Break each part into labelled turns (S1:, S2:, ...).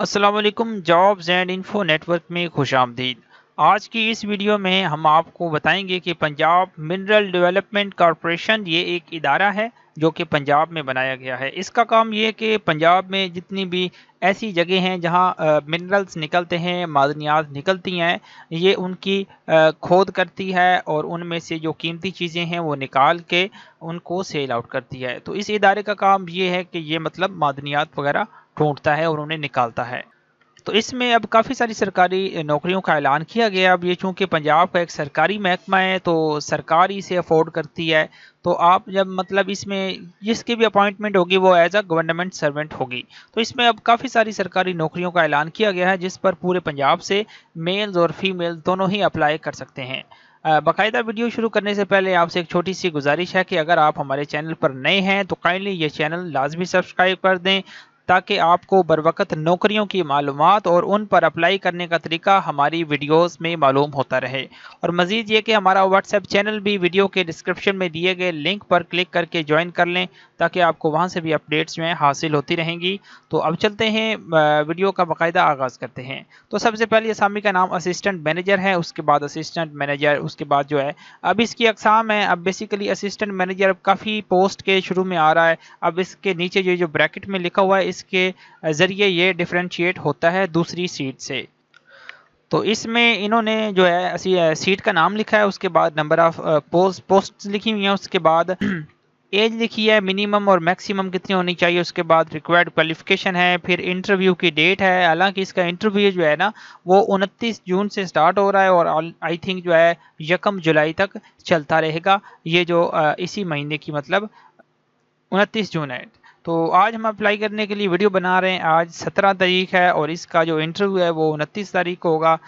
S1: अस्सलाम वालेकुम। Jobs and info network में खुश आमदीद। आज की इस वीडियो में हम आपको बताएंगे कि पंजाब मिनरल डेवलपमेंट कॉरपोरेशन ये एक इदारा है जो कि पंजाब में बनाया गया है। इसका काम ये है कि पंजाब में जितनी भी ऐसी जगह हैं जहां मिनरल्स निकलते हैं, मादनियात निकलती हैं, ये उनकी खोद करती है और उनमें से जो कीमती चीज़ें हैं वो निकाल के उनको सेल आउट करती है। तो इस इदारे का काम ये है कि ये मतलब मादनियात वगैरह ढूंढता है और उन्हें निकालता है। तो इसमें अब काफ़ी सारी सरकारी नौकरियों का ऐलान किया गया। अब ये चूंकि पंजाब का एक सरकारी महकमा है तो सरकार ही इसे अफोर्ड करती है। तो आप जब मतलब इसमें जिसकी भी अपॉइंटमेंट होगी वो एज अ गवर्नमेंट सर्वेंट होगी। तो इसमें अब काफ़ी सारी सरकारी नौकरियों का ऐलान किया गया है जिस पर पूरे पंजाब से मेल्स और फीमेल दोनों ही अप्लाई कर सकते हैं। बाकायदा वीडियो शुरू करने से पहले आपसे एक छोटी सी गुजारिश है कि अगर आप हमारे चैनल पर नए हैं तो काइंडली ये चैनल लाजमी सब्सक्राइब कर दें ताकि आपको बरवकत नौकरियों की मालूमात और उन पर अप्लाई करने का तरीका हमारी वीडियोस में मालूम होता रहे। और मज़ीद ये कि हमारा व्हाट्सएप चैनल भी वीडियो के डिस्क्रिप्शन में दिए गए लिंक पर क्लिक करके ज्वाइन कर लें ताकि आपको वहाँ से भी अपडेट्स जो हैं हासिल होती रहेंगी। तो अब चलते हैं, वीडियो का बाकायदा आगाज़ करते हैं। तो सबसे पहले असामी का नाम असिस्टेंट मैनेजर है, उसके बाद असिस्टेंट मैनेजर, उसके बाद जो है अब इसकी अकसाम है। अब बेसिकली असिस्टेंट मैनेजर अब काफ़ी पोस्ट के शुरू में आ रहा है। अब इसके नीचे जो ब्रैकेट में लिखा हुआ है इसके ज़रिए ये डिफरेंशिएट होता है दूसरी सीट से। तो इसमें इन्होंने जो है सीट का नाम लिखा है, उसके बाद नंबर ऑफ पोस्ट लिखी हुई हैं, उसके बाद एज लिखी है मिनिमम और मैक्सिमम कितनी होनी चाहिए, उसके बाद रिक्वायर्ड क्वालिफिकेशन है, फिर इंटरव्यू की डेट है। हालांकि इसका इंटरव्यू जो है ना वो 29 जून से स्टार्ट हो रहा है और आई थिंक जो है 1 जुलाई तक चलता रहेगा। ये जो इसी महीने की मतलब 29 जून है। तो आज हम अप्लाई करने के लिए वीडियो बना रहे हैं। आज 17 तारीख है और इसका जो इंटरव्यू है वो 29 तारीख को होगा।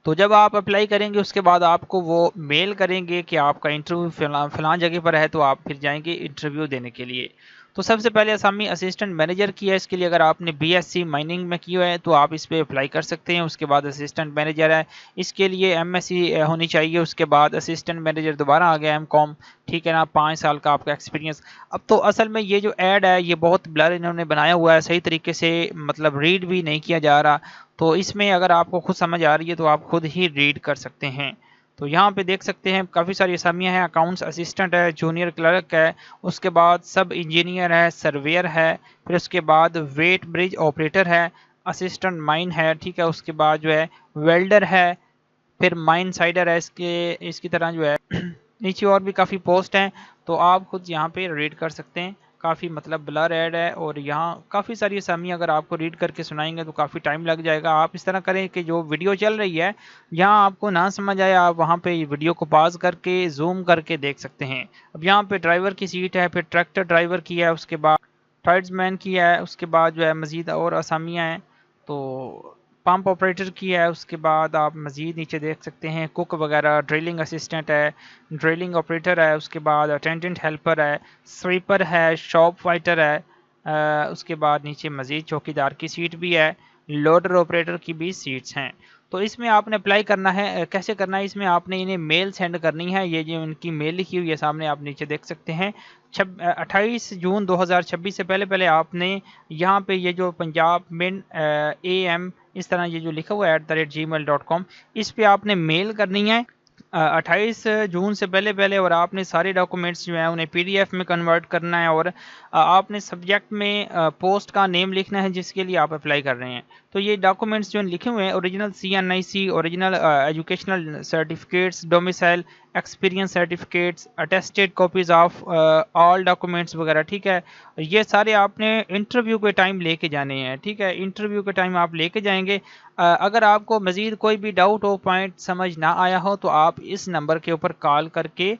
S1: तो जब आप अप्लाई करेंगे उसके बाद आपको वो मेल करेंगे कि आपका इंटरव्यू फलां जगह पर है, तो आप फिर जाएंगे इंटरव्यू देने के लिए। तो सबसे पहले असामी असिस्टेंट मैनेजर की है। इसके लिए अगर आपने बीएससी माइनिंग में की है तो आप इस पर अप्लाई कर सकते हैं। उसके बाद असिस्टेंट मैनेजर है, इसके लिए एमएससी होनी चाहिए। उसके बाद असिस्टेंट मैनेजर दोबारा आ गया एमकॉम, ठीक है ना, 5 साल का आपका एक्सपीरियंस। अब तो असल में ये जो ऐड है ये बहुत ब्लर इन्होंने बनाया हुआ है, सही तरीके से मतलब रीड भी नहीं किया जा रहा। तो इसमें अगर आपको खुद समझ आ रही है तो आप खुद ही रीड कर सकते हैं। तो यहाँ पे देख सकते हैं काफ़ी सारी असामियाँ हैं। अकाउंट्स असिस्टेंट है, जूनियर क्लर्क है, उसके बाद सब इंजीनियर है, सर्वेयर है, फिर उसके बाद वेट ब्रिज ऑपरेटर है, असिस्टेंट माइन है, ठीक है, उसके बाद जो है वेल्डर है, फिर माइन साइडर है। इसके इसकी तरह जो है नीचे और भी काफ़ी पोस्ट हैं। तो आप खुद यहाँ पे रीड कर सकते हैं। काफ़ी मतलब ब्लर ऐड है और यहाँ काफ़ी सारी असामियाँ अगर आपको रीड करके सुनाएंगे तो काफ़ी टाइम लग जाएगा। आप इस तरह करें कि जो वीडियो चल रही है यहाँ आपको ना समझ आए, आप वहाँ पे वीडियो को पॉज करके जूम करके देख सकते हैं। अब यहाँ पे ड्राइवर की सीट है, फिर ट्रैक्टर ड्राइवर की है, उसके बाद ट्राइड्समैन की है, उसके बाद जो है मज़ीद और असामियाँ हैं। तो पंप ऑपरेटर की है, उसके बाद आप मज़ीद नीचे देख सकते हैं कुक वगैरह, ड्रिलिंग असिस्टेंट है, ड्रिलिंग ऑपरेटर है, उसके बाद अटेंडेंट हेल्पर है, स्वीपर है, शॉप फाइटर है, उसके बाद नीचे मज़ीद चौकीदार की सीट भी है, लोडर ऑपरेटर की भी सीट्स हैं। तो इसमें आपने अप्लाई करना है, कैसे करना है, इसमें आपने इन्हें मेल सेंड करनी है। ये जो इनकी मेल लिखी हुई है सामने आप नीचे देख सकते हैं। 28 जून 2026 से पहले पहले आपने यहाँ पे ये जो पंजाब मिन AM इस तरह ये जो लिखा हुआ है @gmail.com, इस पे आपने मेल करनी है 28 जून से पहले पहले। और आपने सारे डॉक्यूमेंट्स जो हैं उन्हें PDF में कन्वर्ट करना है और आपने सब्जेक्ट में पोस्ट का नेम लिखना है जिसके लिए आप अप्लाई कर रहे हैं। तो ये डॉक्यूमेंट्स जो लिखे हुए हैं original CNIC, original educational certificates, domicile experience certificates, attested copies of all documents वगैरह, ठीक है, ये सारे आपने इंटरव्यू के टाइम लेके जाने हैं। ठीक है, इंटरव्यू के टाइम आप लेके जाएंगे। अगर आपको मज़ीद कोई भी डाउट हो, पॉइंट समझ ना आया हो तो आप इस नंबर के ऊपर कॉल करके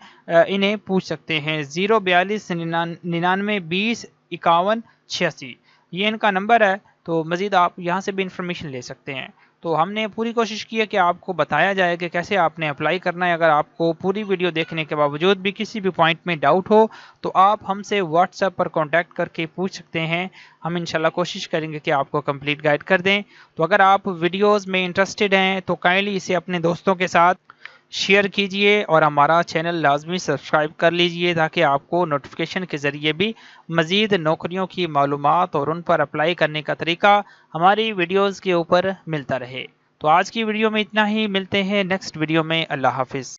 S1: इन्हें पूछ सकते हैं। 04299205186 ये इनका नंबर है। तो मज़ीद आप यहाँ से भी इंफॉर्मेशन ले सकते हैं। तो हमने पूरी कोशिश की है कि आपको बताया जाए कि कैसे आपने अप्लाई करना है। अगर आपको पूरी वीडियो देखने के बावजूद भी किसी भी पॉइंट में डाउट हो तो आप हमसे व्हाट्सएप पर कांटेक्ट करके पूछ सकते हैं। हम इंशाल्लाह कोशिश करेंगे कि आपको कंप्लीट गाइड कर दें। तो अगर आप वीडियोस में इंटरेस्टेड हैं तो काइंडली इसे अपने दोस्तों के साथ شیئر کیجئے اور ہمارا چینل لازمی سبسکرائب کر لیجئے تاکہ آپ کو نوٹیفیکیشن کے ذریعے بھی مزید نوکریوں کی معلومات اور ان پر اپلائی کرنے کا طریقہ ہماری ویڈیوز کے اوپر ملتا رہے۔ تو آج کی ویڈیو میں اتنا ہی، ملتے ہیں نیکسٹ ویڈیو میں۔ اللہ حافظ۔